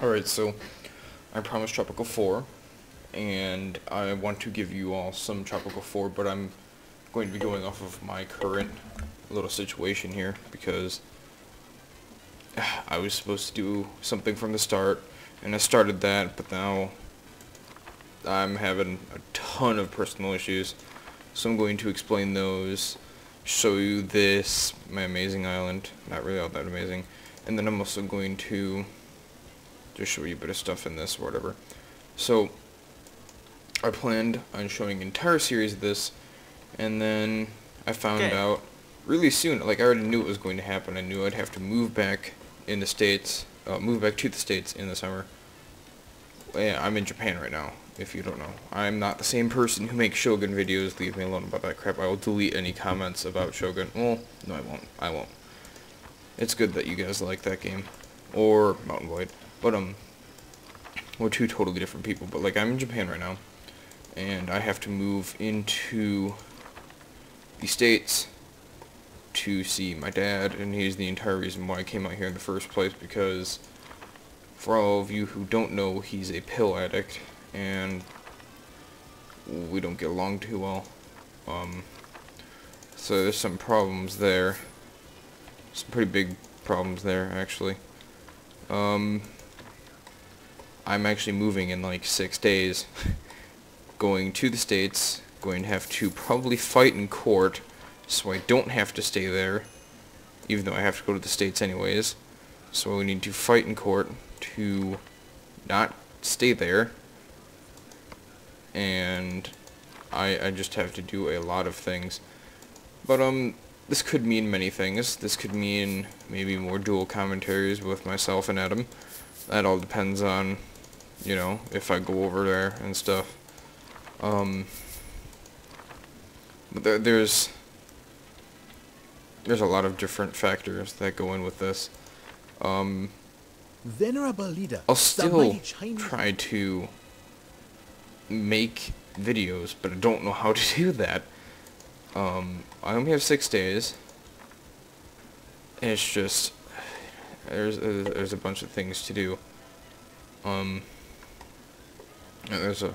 Alright, so I promised Tropical 4, and I want to give you all some Tropical 4, but I'm going to be going off of my current little situation here, because I was supposed to do something from the start, and I started that, but now I'm having a ton of personal issues, so I'm going to explain those, show you this, my amazing island, not really all that amazing, and then I'm also going to just show you a bit of stuff in this or whatever. So I planned on showing an entire series of this, and then I found out really soon, like I already knew it was going to happen. I knew I'd have to move back in the States, move back to the States in the summer. Yeah, I'm in Japan right now, if you don't know. I'm not the same person who makes Shogun videos. Leave me alone about that crap. I will delete any comments about Shogun. Well, no, I won't. It's good that you guys like that game. Or Mountain Blade. But, we're two totally different people. But, like, I'm in Japan right now, and I have to move into the States to see my dad, and he's the entire reason why I came out here in the first place, because for all of you who don't know, he's a pill addict, and we don't get along too well. So there's some problems there. Some pretty big problems there, actually. I'm actually moving in like 6 days, going to the States, going to have to probably fight in court, so I don't have to stay there, even though I have to go to the States anyways. So we need to fight in court to not stay there, and I just have to do a lot of things. But this could mean many things. This could mean maybe more dual commentaries with myself and Adam. That all depends on, you know, if I go over there and stuff. But there's a lot of different factors that go in with this. Venerable leader, I'll still try to make videos, but I don't know how to do that. I only have 6 days, and it's just there's a bunch of things to do. And there's a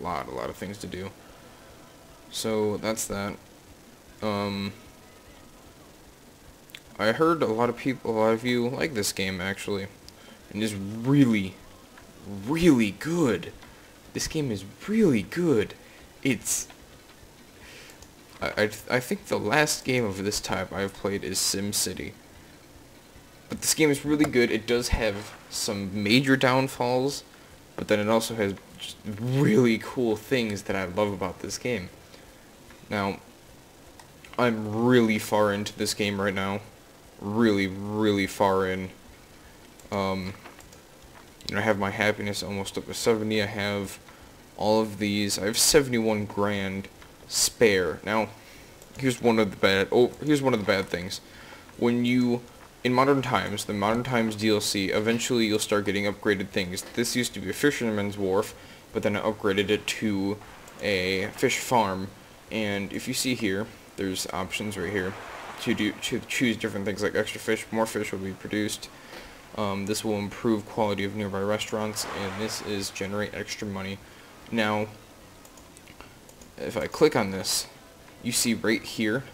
lot of things to do. So that's that. I heard a lot of you like this game actually, and it's really good. This game is really good. It's I think the last game of this type I've played is SimCity. But this game is really good. It does have some major downfalls, but then it also has just really cool things that I love about this game. Now, I'm really far into this game right now. Really far in. I have my happiness almost up to 70. I have all of these. I have 71 grand spare. Now, here's one of the bad things. When you in Modern Times, the Modern Times DLC, eventually you'll start getting upgraded things. This used to be a fisherman's wharf, but then I upgraded it to a fish farm. And if you see here, there's options right here to choose different things like extra fish. More fish will be produced. This will improve quality of nearby restaurants, and this is generate extra money. Now, if I click on this, you see right here,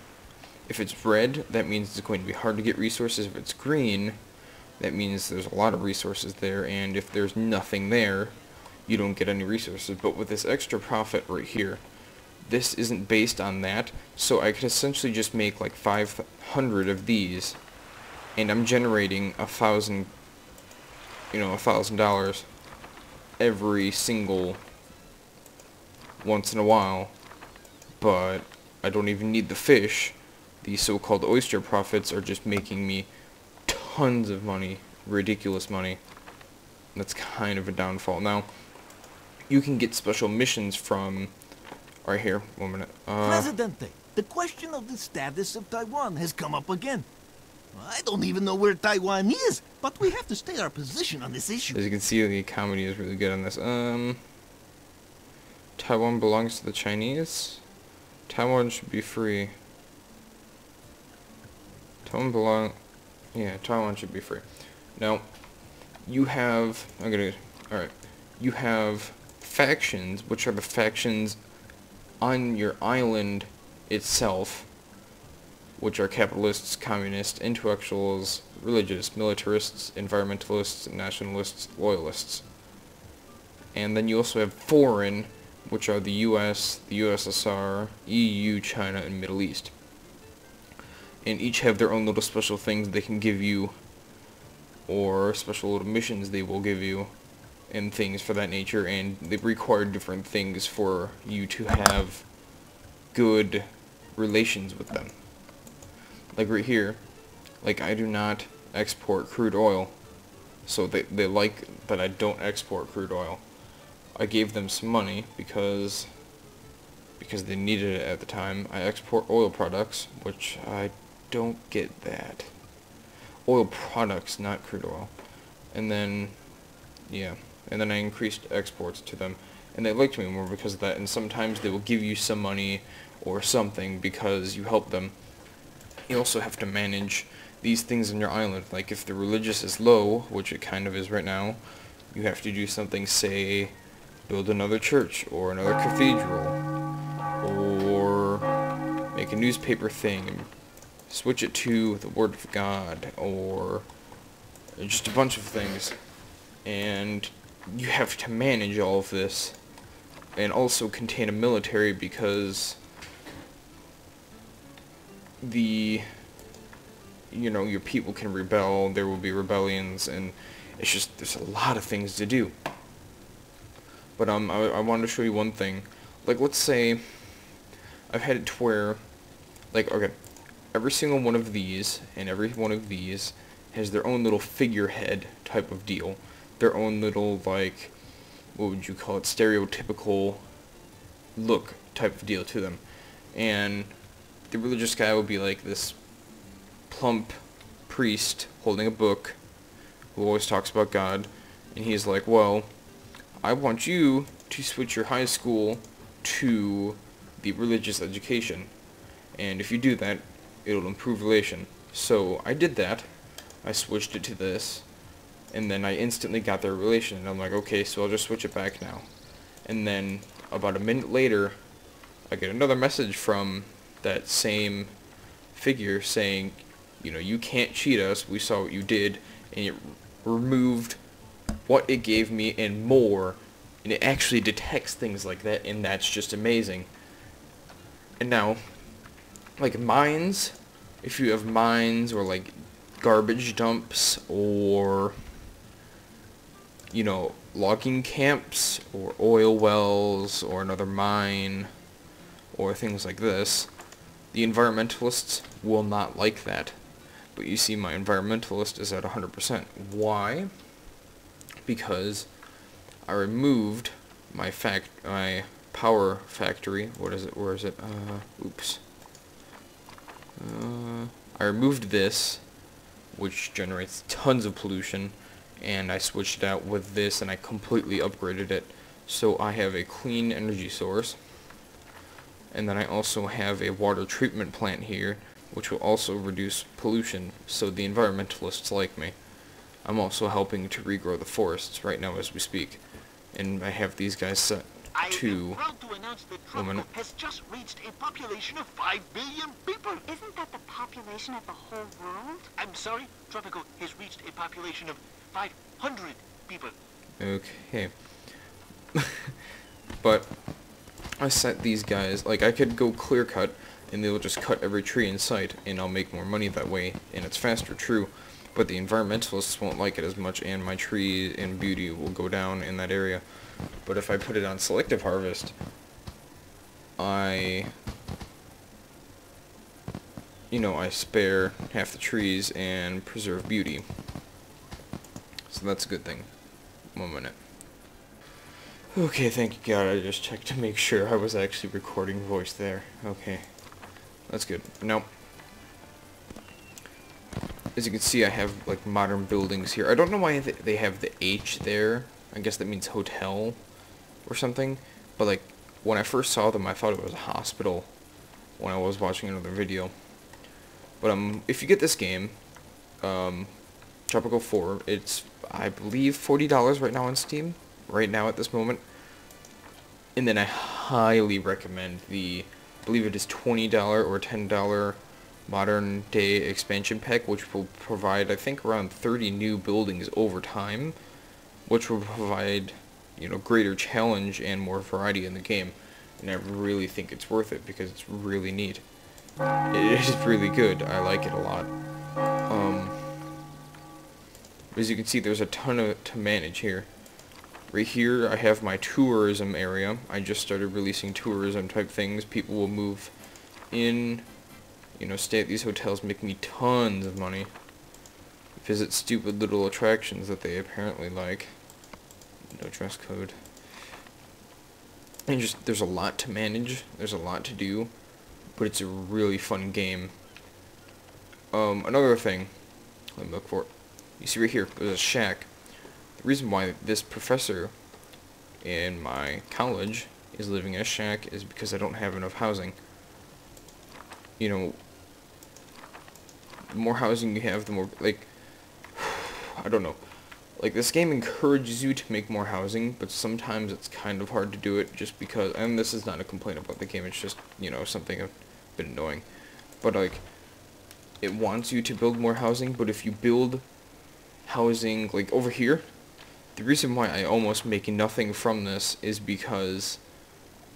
if it's red, that means it's going to be hard to get resources. If it's green, that means there's a lot of resources there, and if there's nothing there, you don't get any resources. But with this extra profit right here, this isn't based on that, so I could essentially just make like 500 of these, and I'm generating $1,000 every single once in a while, but I don't even need the fish. The so-called oyster profits are just making me tons of money, ridiculous money. That's kind of a downfall. Now, you can get special missions from right here. 1 minute. Presidente, the question of the status of Taiwan has come up again. I don't even know where Taiwan is, but we have to state our position on this issue. As you can see, the comedy is really good on this. Taiwan belongs to the Chinese. Taiwan should be free. Taiwan should be free. Now, you have, alright, you have factions, which are the factions on your island itself, which are capitalists, communists, intellectuals, religious, militarists, environmentalists, nationalists, loyalists. And then you also have foreign, which are the US, the USSR, EU, China, and Middle East. And each have their own little special things they can give you, or special little missions they will give you, and things for that nature, and they require different things for you to have good relations with them. Like right here, like I do not export crude oil, so they like that I don't export crude oil. I gave them some money because they needed it at the time. I export oil products, which I don't get that. Oil products, not crude oil. And then, yeah, and then I increased exports to them, and they liked me more because of that. And sometimes they will give you some money or something because you help them. You also have to manage these things in your island. Like if the religious is low, which it kind of is right now, you have to do something, say, build another church or another cathedral, or make a newspaper thing and switch it to the Word of God, or just a bunch of things. And you have to manage all of this and also contain a military because your people can rebel, there will be rebellions, and it's just, there's a lot of things to do. But I wanted to show you one thing. Like, let's say I've had it to where, like, okay, every single one of these and every one of these has their own little figurehead type of deal. Their own little, like, what would you call it, stereotypical look type of deal to them. And the religious guy will be like this plump priest holding a book who always talks about God, and he's like, well, I want you to switch your high school to the religious education, and if you do that, it'll improve relation. So I did that. I switched it to this, and then I instantly got their relation, and I'm like, okay, so I'll just switch it back now. And then about a minute later, I get another message from that same figure saying, you can't cheat us, we saw what you did, and it removed what it gave me and more, and it actually detects things like that, and that's just amazing. And now, like mines, if you have mines or like garbage dumps or logging camps or oil wells or another mine or things like this, the environmentalists will not like that. But you see, my environmentalist is at 100%. Why? Because I removed my power factory. What is it? Where is it? Oops. I removed this, which generates tons of pollution, and I switched it out with this, and I completely upgraded it. So I have a clean energy source. And then I also have a water treatment plant here, which will also reduce pollution, so the environmentalists like me. I'm also helping to regrow the forests right now as we speak. And I have these guys set to... I'm proud to announce that Tropico has just reached a population of 5 billion people. Isn't that the population of the whole world? I'm sorry, Tropico has reached a population of 500 people. Okay. But I set these guys, like, I could go clear cut, and they'll just cut every tree in sight, and I'll make more money that way, and it's faster, true, but the environmentalists won't like it as much, and my tree and beauty will go down in that area. But if I put it on selective harvest, I spare half the trees and preserve beauty. So that's a good thing. 1 minute. Okay, thank you God, I just checked to make sure I was actually recording voice there. Okay, that's good. Now, as you can see, I have, like, modern buildings here. I don't know why they have the H there. I guess that means hotel or something. But, like, when I first saw them, I thought it was a hospital when I was watching another video. But, if you get this game, Tropico 4. It's, I believe, $40 right now on Steam, right now at this moment. And then I highly recommend the, I believe it is $20 or $10 modern day expansion pack, which will provide, I think, around 30 new buildings over time, which will provide, you know, greater challenge and more variety in the game. And I really think it's worth it because it's really neat. It is really good. I like it a lot. As you can see, there's a ton to manage here. Right here, I have my tourism area. I just started releasing tourism type things. People will move in, you know, stay at these hotels, make me tons of money. Visit stupid little attractions that they apparently like. No dress code. And just, there's a lot to manage. There's a lot to do. But it's a really fun game. Another thing. Let me look for it. You see right here, there's a shack. The reason why this professor in my college is living in a shack is because I don't have enough housing. You know, the more housing you have, the more, like, I don't know. Like, this game encourages you to make more housing, but sometimes it's kind of hard to do it just because, and this is not a complaint about the game, it's just, you know, something a bit annoying. But, like, it wants you to build more housing, but if you build housing, like, over here, the reason why I almost make nothing from this is because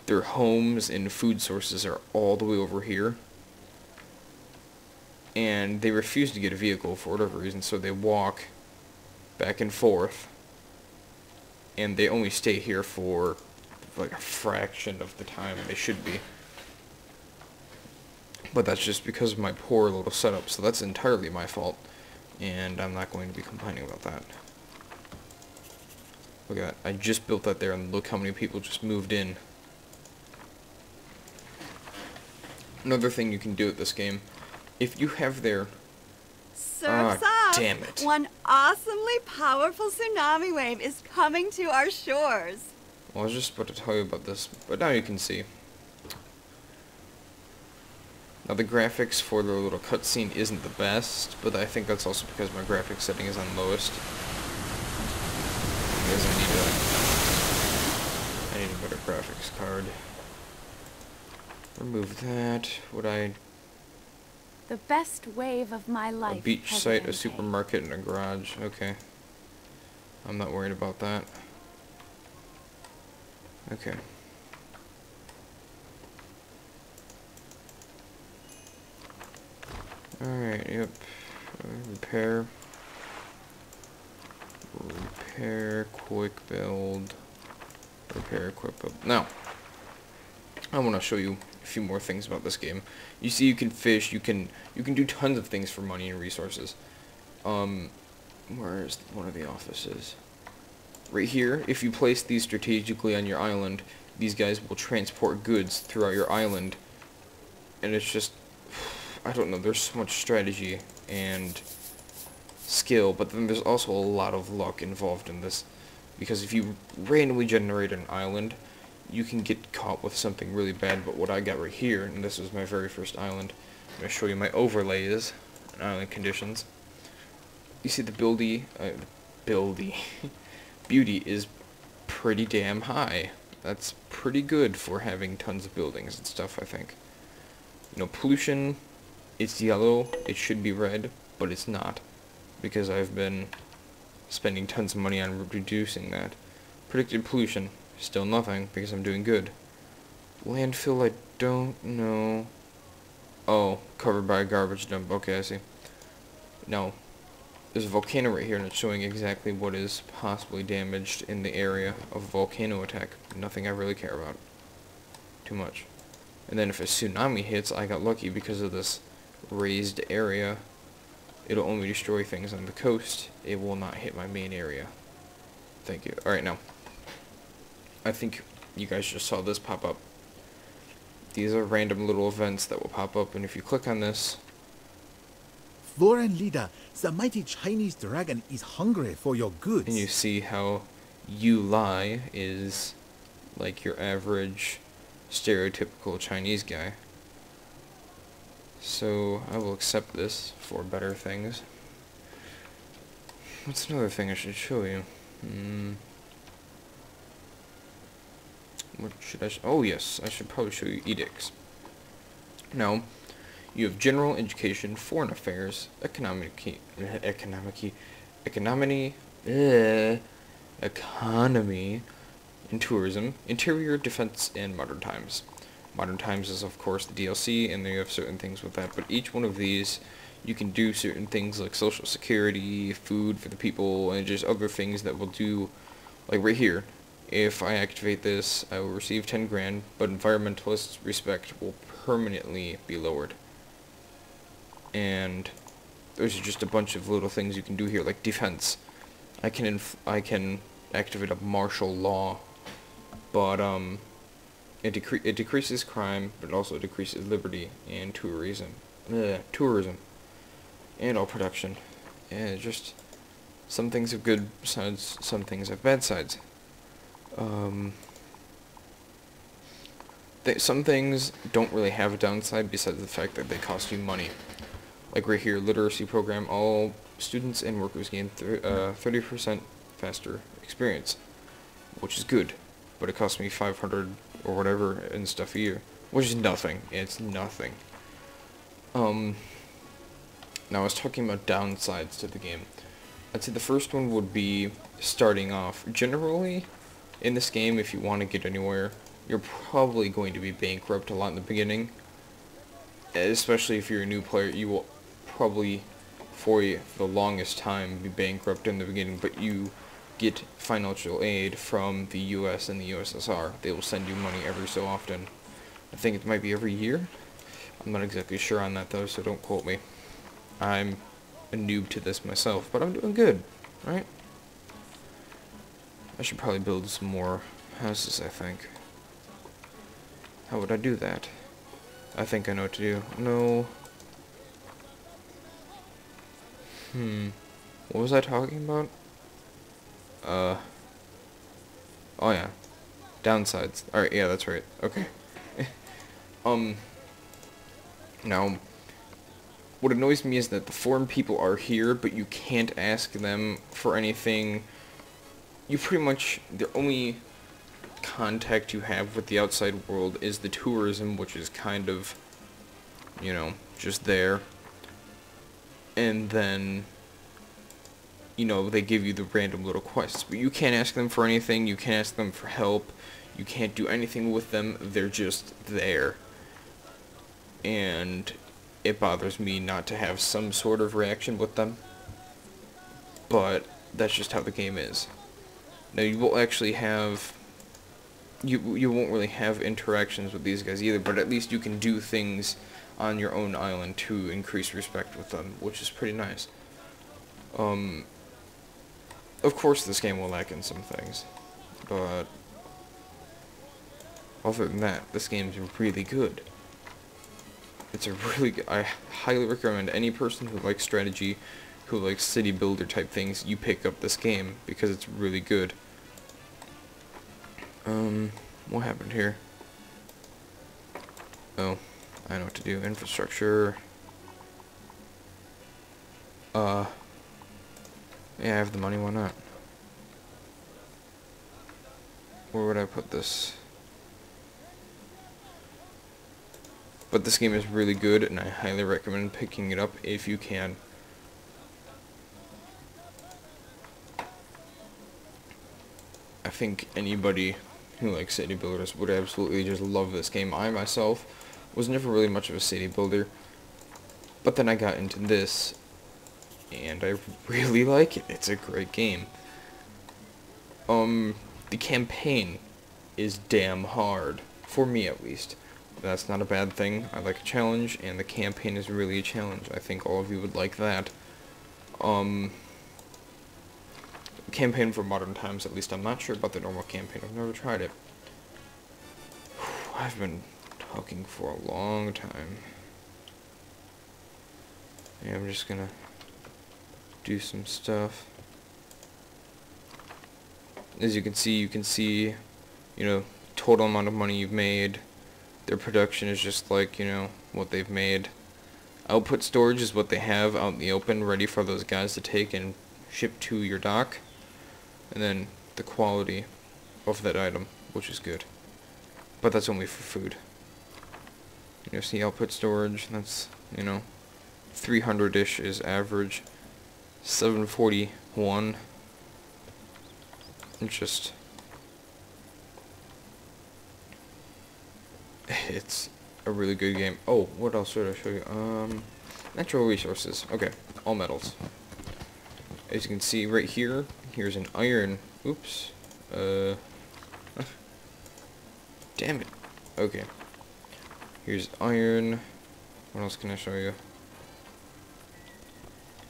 their homes and food sources are all the way over here. And they refuse to get a vehicle for whatever reason, so they walk back and forth. And they only stay here for like a fraction of the time they should be. But that's just because of my poor little setup, so that's entirely my fault. And I'm not going to be complaining about that. Look at that. I just built that there, and look how many people just moved in. Another thing you can do with this game, if you have their... Surf's up! Damn it. One awesomely powerful tsunami wave is coming to our shores. Well, I was just about to tell you about this, but now you can see. Now the graphics for the little cutscene isn't the best, but I think that's also because my graphics setting is on lowest. Because I need a better graphics card. Remove that. The best wave of my life. A beach site, a supermarket, and a garage. Okay. I'm not worried about that. Okay. Alright, yep. Repair. Repair, quick build. Repair, quick build. Now, I want to show you a few more things about this game. You see, you can fish, you can do tons of things for money and resources. Where's one of the offices? Right here, if you place these strategically on your island, these guys will transport goods throughout your island. And it's just, I don't know, there's so much strategy and skill, but then there's also a lot of luck involved in this. Because if you randomly generate an island, you can get caught with something really bad. But what I got right here, and this is my very first island, I'm going to show you my overlays and island conditions. You see the beauty is pretty damn high. That's pretty good for having tons of buildings and stuff, I think. You know, pollution, it's yellow, it should be red, but it's not, because I've been spending tons of money on reducing that. Predicted pollution, still nothing, because I'm doing good. Landfill, I don't know. Oh, covered by a garbage dump. Okay, I see. No. There's a volcano right here, and it's showing exactly what is possibly damaged in the area of a volcano attack. Nothing I really care about too much. And then if a tsunami hits, I got lucky because of this raised area. It'll only destroy things on the coast. It will not hit my main area. Thank you. Alright, now. I think you guys just saw this pop up. These are random little events that will pop up, and if you click on this... Foreign leader, the mighty Chinese dragon is hungry for your goods. And you see how you lie is like your average stereotypical Chinese guy. So I will accept this for better things. What's another thing I should show you? What should I oh yes, I should probably show you edicts. Now, you have general education, foreign affairs, economy, and tourism, interior, defense, and modern times. Modern times is of course the DLC, and you have certain things with that, but each one of these, you can do certain things like social security, food for the people, and just other things that will do, like right here. If I activate this, I will receive 10 grand, but environmentalist respect will permanently be lowered. And those are just a bunch of little things you can do here, like defense. I can activate a martial law, but it decreases crime, but it also decreases liberty and tourism, and all production. And just some things have good sides, some things have bad sides. Some things don't really have a downside besides the fact that they cost you money. Like right here, literacy program, all students and workers gain 30% faster experience, which is good, but it cost me 500 or whatever and stuff a year, which is nothing. It's nothing. Now I was talking about downsides to the game. I'd say the first one would be starting off. Generally, in this game, if you want to get anywhere, you're probably going to be bankrupt a lot in the beginning. Especially if you're a new player, you will probably, for the longest time, be bankrupt in the beginning, but you get financial aid from the US and the USSR. They will send you money every so often. I think it might be every year. I'm not exactly sure on that though, so don't quote me. I'm a noob to this myself, but I'm doing good, right? I should probably build some more houses, I think. How would I do that? I think I know what to do. No. What was I talking about? Oh yeah. Downsides. Alright, yeah, that's right. Okay. Now, what annoys me is that the foreign people are here, but you can't ask them for anything. You pretty much, the only contact you have with the outside world is the tourism, which is kind of, you know, just there. And then, you know, they give you the random little quests, but you can't ask them for anything, you can't ask them for help, you can't do anything with them, they're just there. And it bothers me not to have some sort of reaction with them, but that's just how the game is. Now you will actually have, you won't really have interactions with these guys either, but at least you can do things on your own island to increase respect with them, which is pretty nice. Of course this game will lack in some things, but other than that, this game is really good. It's a really good, I highly recommend any person who likes strategy, who likes city builder type things, you pick up this game, because it's really good. What happened here? Oh, I know what to do. Infrastructure. Yeah, I have the money, why not? Where would I put this? But this game is really good, and I highly recommend picking it up if you can. I think anybody who likes city builders would absolutely just love this game. I myself was never really much of a city builder, but then I got into this, and I really like it. It's a great game. The campaign is damn hard, for me at least. That's not a bad thing. I like a challenge, and the campaign is really a challenge. I think all of you would like that. Campaign for modern times, at least I'm not sure about the normal campaign. I've never tried it. I've been talking for a long time. Yeah, I'm just gonna do some stuff. As you can see, you know, total amount of money you've made. Their production is just like, you know, what they've made. Output storage is what they have out in the open, ready for those guys to take and shipped to your dock, and then the quality of that item, which is good. But that's only for food. You see output storage, that's, 300-ish is average. 741. It's a really good game. Oh, what else should I show you? Natural resources. Okay, all metals. As you can see right here, here's an iron. Oops. Damn it. Okay. Here's iron. What else can I show you?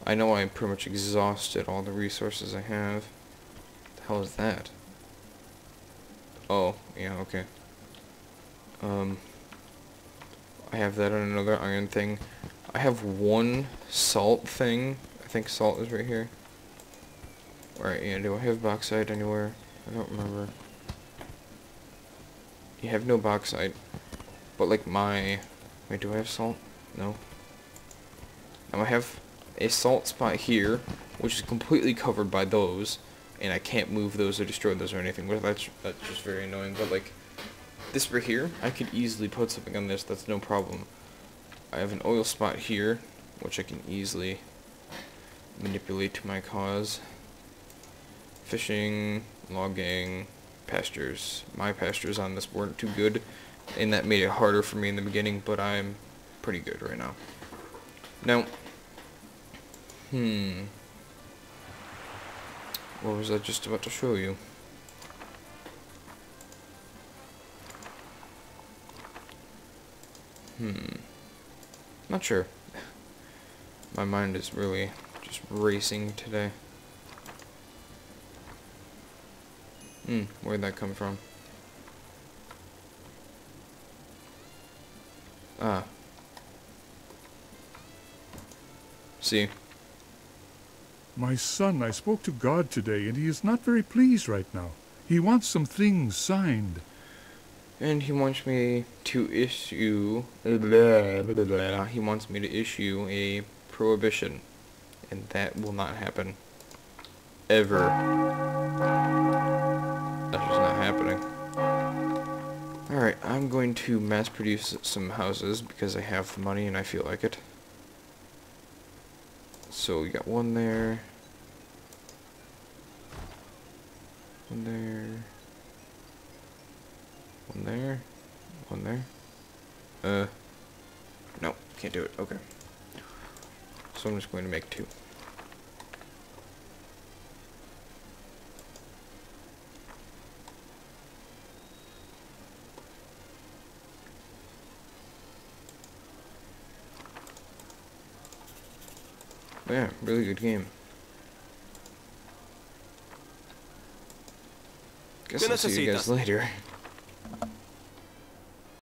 I know I pretty much exhausted all the resources I have. What the hell is that? Oh, yeah, okay. I have that on another iron thing. I have one salt thing. I think salt is right here. Alright, yeah, do I have bauxite anywhere? I don't remember. You have no bauxite. But like my... Wait, do I have salt? No. Now I have a salt spot here, which is completely covered by those. And I can't move those or destroy those or anything. But that's just very annoying. But like... This right here, I could easily put something on this, that's no problem. I have an oil spot here, which I can easily manipulate to my cause. Fishing, logging, pastures. My pastures on this weren't too good, and that made it harder for me in the beginning, but I'm pretty good right now. Now, what was I just about to show you? Not sure. My mind is really just racing today. Where'd that come from? Ah. See? My son, I spoke to God today, and he is not very pleased right now. He wants some things signed. And he wants me to issue... He wants me to issue a prohibition. And that will not happen. Ever. That's just not happening. Alright, I'm going to mass produce some houses because I have the money and I feel like it. So we got one there. One there. One there. One there. No, can't do it. Okay. So I'm just going to make two. Yeah, really good game. Guess I'll see you guys later.